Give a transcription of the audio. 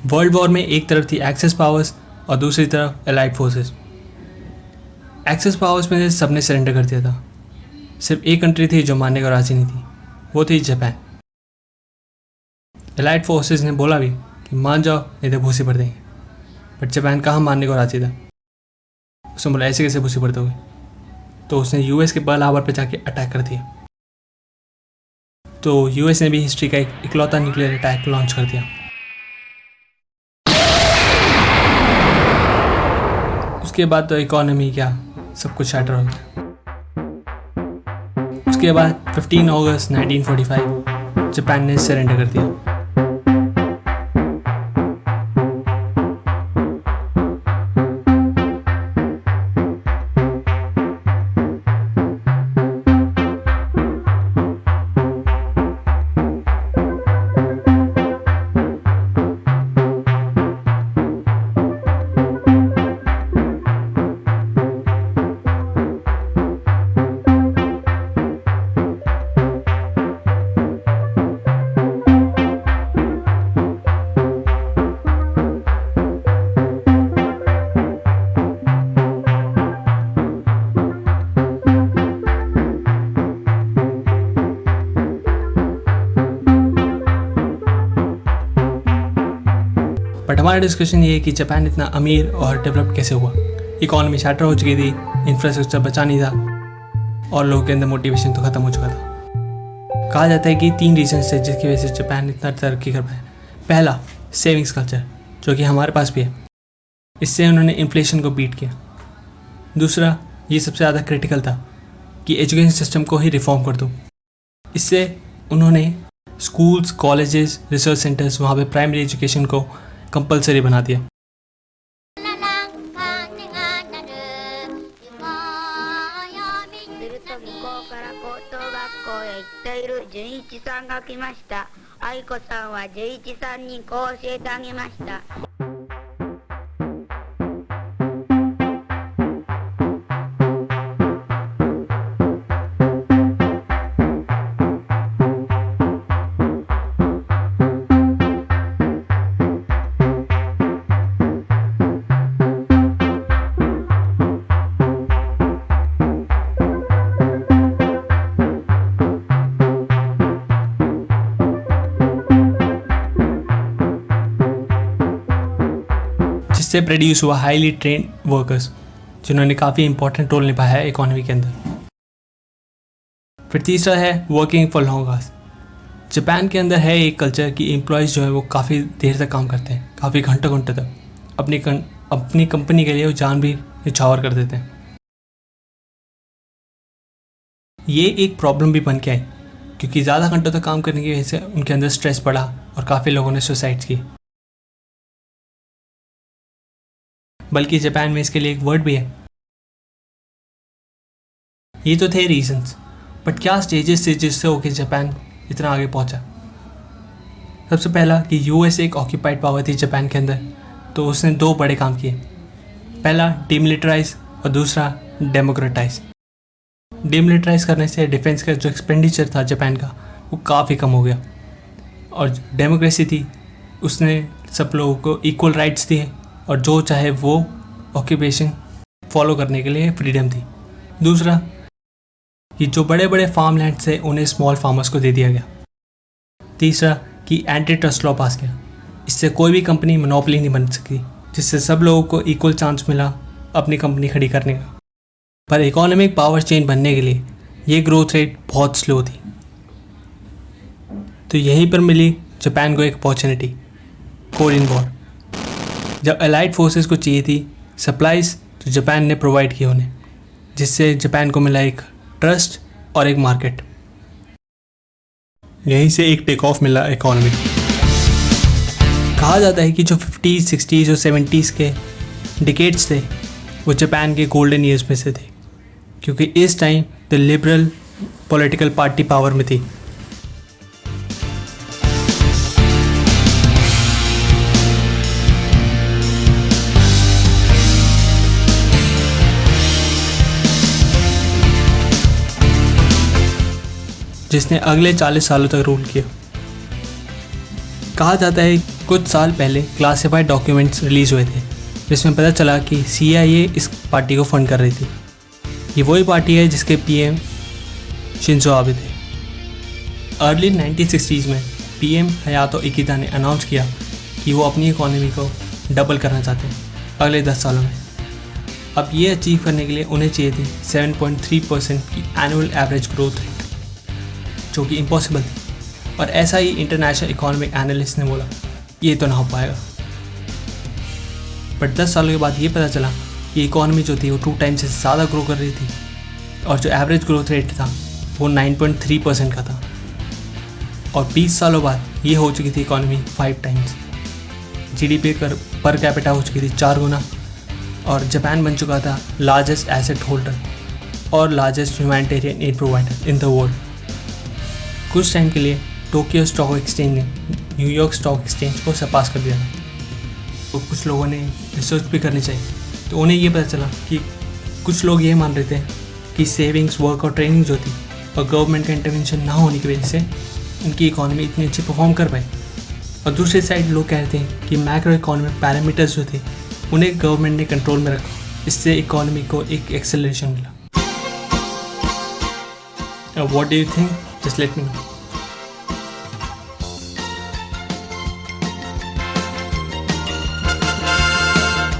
World war में एक तरफ थी एक्सेस पावर्स और दूसरी तरफ एलाइड फोर्सेस। एक्सेस पावर्स में सबने सरेंडर कर दिया था, सिर्फ एक कंट्री थी जो मानने को राजी नहीं थी, वो थी जापान। एलाइड फोर्सेस ने बोला भी कि मान जाओ नहीं तो भूसी पड़ देंगे, बट जापान कहाँ मानने को राजी था। उसने बोला ऐसे कैसे भूसी पड़ते हुए, तो उसने यूएस के पर्ल हार्बर पर जाके अटैक कर दिया। तो यूएस ने भी हिस्ट्री का एक इकलौता न्यूक्लियर अटैक लॉन्च कर दिया। उसके बाद तो इकोनॉमी क्या सब कुछ शटर हो गया। उसके बाद 15 अगस्त 1945 जापान ने सरेंडर कर दिया। बट हमारा डिस्कशन ये है कि जापान इतना अमीर और डेवलप कैसे हुआ। इकोनॉमी शटर हो चुकी थी, इंफ्रास्ट्रक्चर बचा नहीं था और लोगों के अंदर मोटिवेशन तो ख़त्म हो चुका था। कहा जाता है कि 3 रीजंस थे जिसकी वजह से जापान इतना तरक्की कर पाया। पहला, सेविंग्स कल्चर, जो कि हमारे पास भी है, इससे उन्होंने इन्फ्लेशन को बीट किया। दूसरा, ये सबसे ज़्यादा क्रिटिकल था कि एजुकेशन सिस्टम को ही रिफॉर्म कर दो। इससे उन्होंने स्कूल्स, कॉलेजेस, रिसर्च सेंटर्स, वहाँ पे प्राइमरी एजुकेशन को कंपलसरी बना दिया। जिससे प्रोड्यूस हुआ हाईली ट्रेंड वर्कर्स, जिन्होंने काफ़ी इंपॉर्टेंट रोल निभाया है इकोनॉमी के अंदर। फिर तीसरा है working for long hours. Japan के अंदर है एक कल्चर कि एम्प्लॉयज़ जो है वो काफ़ी देर तक काम करते हैं, काफ़ी घंटों घंटों तक अपनी कंपनी के लिए वो जान भी न्यौछावर कर देते हैं। ये एक प्रॉब्लम भी बन के आई क्योंकि ज़्यादा घंटों तक काम करने की वजह से उनके अंदर स्ट्रेस बढ़ा और काफ़ी लोगों ने सुसाइड की। बल्कि जापान में इसके लिए एक वर्ड भी है। ये तो थे रीजंस, बट क्या स्टेजेस थे जिससे होके जापान इतना आगे पहुंचा। सबसे पहला कि यूएस एक ऑक्यूपाइड पावर थी जापान के अंदर, तो उसने 2 बड़े काम किए। पहला डिमिलिटराइज और दूसरा डेमोक्रेटाइज। डिमिलिटराइज करने से डिफेंस का जो एक्सपेंडिचर था जापान का वो काफ़ी कम हो गया, और डेमोक्रेसी थी उसने सब लोगों को इक्वल राइट्स दिए और जो चाहे वो ऑक्यूपेशन फॉलो करने के लिए फ्रीडम थी। दूसरा कि जो बड़े बड़े फार्म लैंड थे उन्हें स्मॉल फार्मर्स को दे दिया गया। तीसरा कि एंटी ट्रस्ट लॉ पास किया, इससे कोई भी कंपनी मोनोपोली नहीं बन सकती, जिससे सब लोगों को इक्वल चांस मिला अपनी कंपनी खड़ी करने का। पर इकोनॉमिक पावर चेंज बनने के लिए ये ग्रोथ रेट बहुत स्लो थी। तो यहीं पर मिली जापान को एक अपॉर्चुनिटी, कोरियन वॉर। जब अलाइड फोर्सेस को चाहिए थी सप्लाईज, तो जापान ने प्रोवाइड किया उन्हें, जिससे जापान को मिला एक ट्रस्ट और एक मार्केट। यहीं से एक टेक ऑफ मिला इकोनॉमी। कहा जाता है कि जो 50s, 60s और 70s के डिकेड्स थे वो जापान के गोल्डन ईयर्स में से थे, क्योंकि इस time the liberal political party power में थी। जिसने अगले 40 सालों तक रूल किया। कहा जाता है कुछ साल पहले क्लासिफाइड डॉक्यूमेंट्स रिलीज़ हुए थे जिसमें पता चला कि CIA इस पार्टी को फंड कर रही थी। ये वही पार्टी है जिसके PM शिंजो आबे थे। अर्ली 1960s में PM हयातो इकिदा ने अनाउंस किया कि वो अपनी इकोनॉमी को डबल करना चाहते हैं अगले 10 सालों में। अब ये अचीव करने के लिए उन्हें चाहिए थी 7.3% की एनुअल एवरेज ग्रोथ रेट, जो कि इम्पॉसिबल थी। और ऐसा ही इंटरनेशनल इकोनॉमिक एनालिस्ट ने बोला ये तो ना हो पाएगा। बट 10 सालों के बाद ये पता चला कि इकोनॉमी जो थी वो 2 टाइम्स से ज़्यादा ग्रो कर रही थी और जो एवरेज ग्रोथ रेट था वो 9.3% का था। और 20 सालों बाद ये हो चुकी थी economy 5 times. GDP per capita हो चुकी थी 4 गुना और जापान बन चुका था लार्जेस्ट एसेट होल्डर और largest humanitarian add provider in the world. कुछ टाइम के लिए टोक्यो स्टॉक एक्सचेंज ने न्यूयॉर्क स्टॉक एक्सचेंज को सरपास कर दिया था। तो कुछ लोगों ने रिसर्च भी करनी चाहिए, तो उन्हें ये पता चला कि कुछ लोग ये मान रहे थे कि सेविंग्स, वर्क और ट्रेनिंग जो थी और गवर्नमेंट का इंटरवेंशन ना होने की वजह से उनकी इकोनॉमी इतनी अच्छी परफॉर्म कर पाई। और दूसरी साइड लोग कह रहे थे कि मैक्रो इकोनॉमिक पैरामीटर्स जो थे उन्हें गवर्नमेंट ने कंट्रोल में रखा, इससे इकोनॉमी को एक एक्सेलरेशन मिला। What do you think? Just let me know.